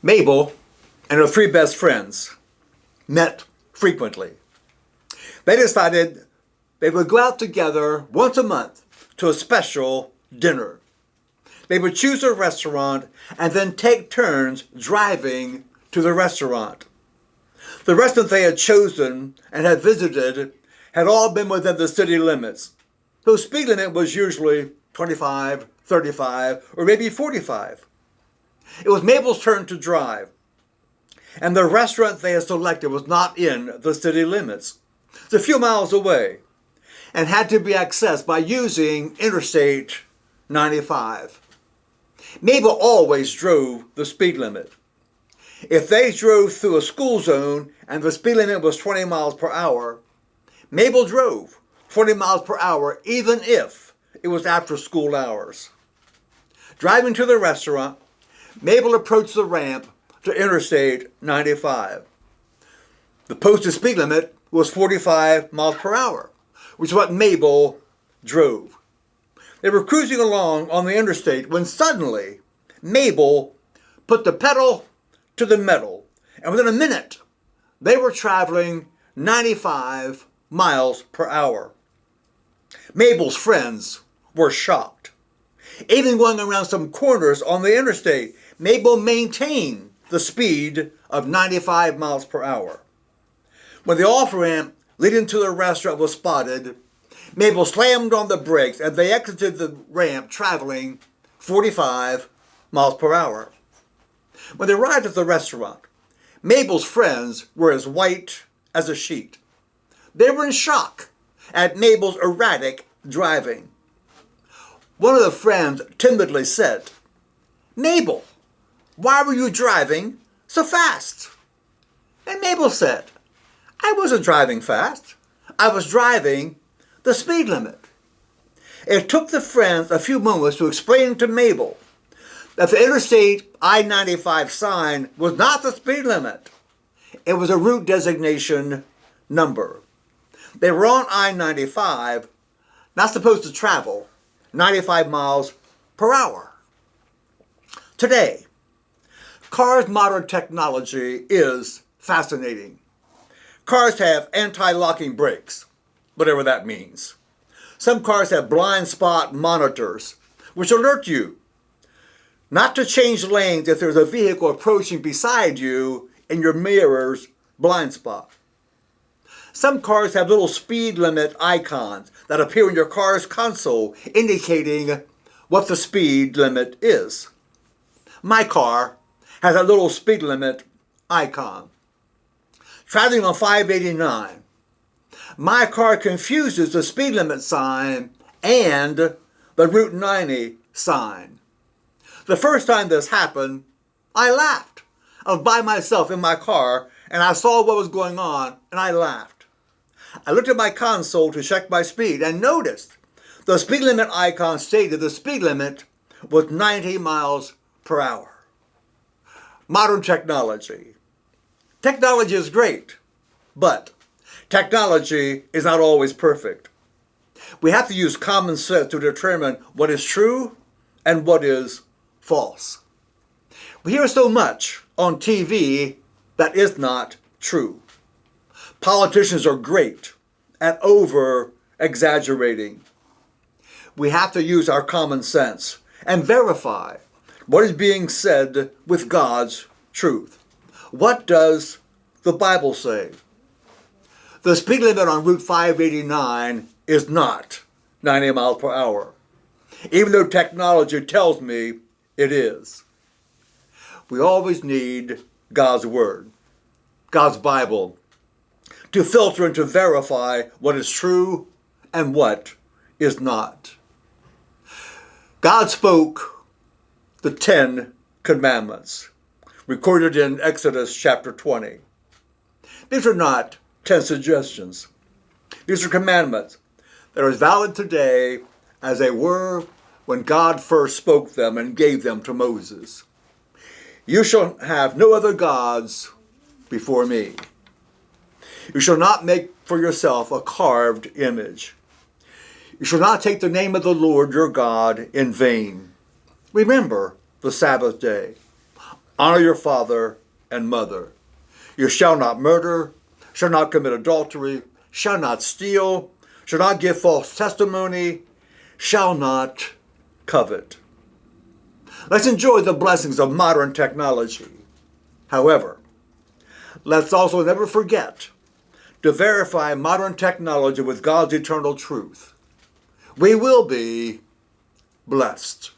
Mabel and her three best friends met frequently. They decided they would go out together once a month to a special dinner. They would choose a restaurant and then take turns driving to the restaurant. The restaurant they had chosen and had visited had all been within the city limits. The speed limit was usually 25, 35, or maybe 45. It was Mabel's turn to drive, and the restaurant they had selected was not in the city limits. It's a few miles away and had to be accessed by using Interstate 95. Mabel always drove the speed limit. If they drove through a school zone and the speed limit was 20 miles per hour, Mabel drove 20 miles per hour even if it was after school hours. Driving to the restaurant, Mabel approached the ramp to Interstate 95. The posted speed limit was 45 miles per hour, which is what Mabel drove. They were cruising along on the interstate when suddenly Mabel put the pedal to the metal, and within a minute they were traveling 95 miles per hour. Mabel's friends were shocked. Even going around some corners on the interstate, Mabel maintained the speed of 95 miles per hour. When the off-ramp leading to the restaurant was spotted, Mabel slammed on the brakes and they exited the ramp traveling 45 miles per hour. When they arrived at the restaurant, Mabel's friends were as white as a sheet. They were in shock at Mabel's erratic driving. One of the friends timidly said, "Mabel, why were you driving so fast?" And Mabel said, "I wasn't driving fast. I was driving the speed limit." It took the friends a few moments to explain to Mabel that the Interstate I-95 sign was not the speed limit. It was a route designation number. They were on I-95, not supposed to travel 95 miles per hour. Today, cars' modern technology is fascinating. Cars have anti-locking brakes, whatever that means. Some cars have blind spot monitors, which alert you not to change lanes if there's a vehicle approaching beside you in your mirror's blind spot. Some cars have little speed limit icons that appear in your car's console indicating what the speed limit is. My car has a little speed limit icon. Traveling on 589, my car confuses the speed limit sign and the Route 90 sign. The first time this happened, I laughed. I was by myself in my car and I saw what was going on and I laughed. I looked at my console to check my speed and noticed the speed limit icon stated the speed limit was 90 miles per hour. Modern technology. Technology is great, but technology is not always perfect. We have to use common sense to determine what is true and what is false. We hear so much on TV that is not true. Politicians are great at over-exaggerating. We have to use our common sense and verify what is being said with God's truth. What does the Bible say? The speed limit on Route 589 is not 90 miles per hour, even though technology tells me it is. We always need God's Word, God's Bible, to filter and to verify what is true and what is not. God spoke the 10 commandments, recorded in Exodus chapter 20. These are not 10 suggestions. These are commandments that are as valid today as they were when God first spoke them and gave them to Moses. You shall have no other gods before me. You shall not make for yourself a carved image. You shall not take the name of the Lord your God in vain. Remember the Sabbath day. Honor your father and mother. You shall not murder, shall not commit adultery, shall not steal, shall not give false testimony, shall not covet. Let's enjoy the blessings of modern technology. However, let's also never forget to verify modern technology with God's eternal truth. We will be blessed.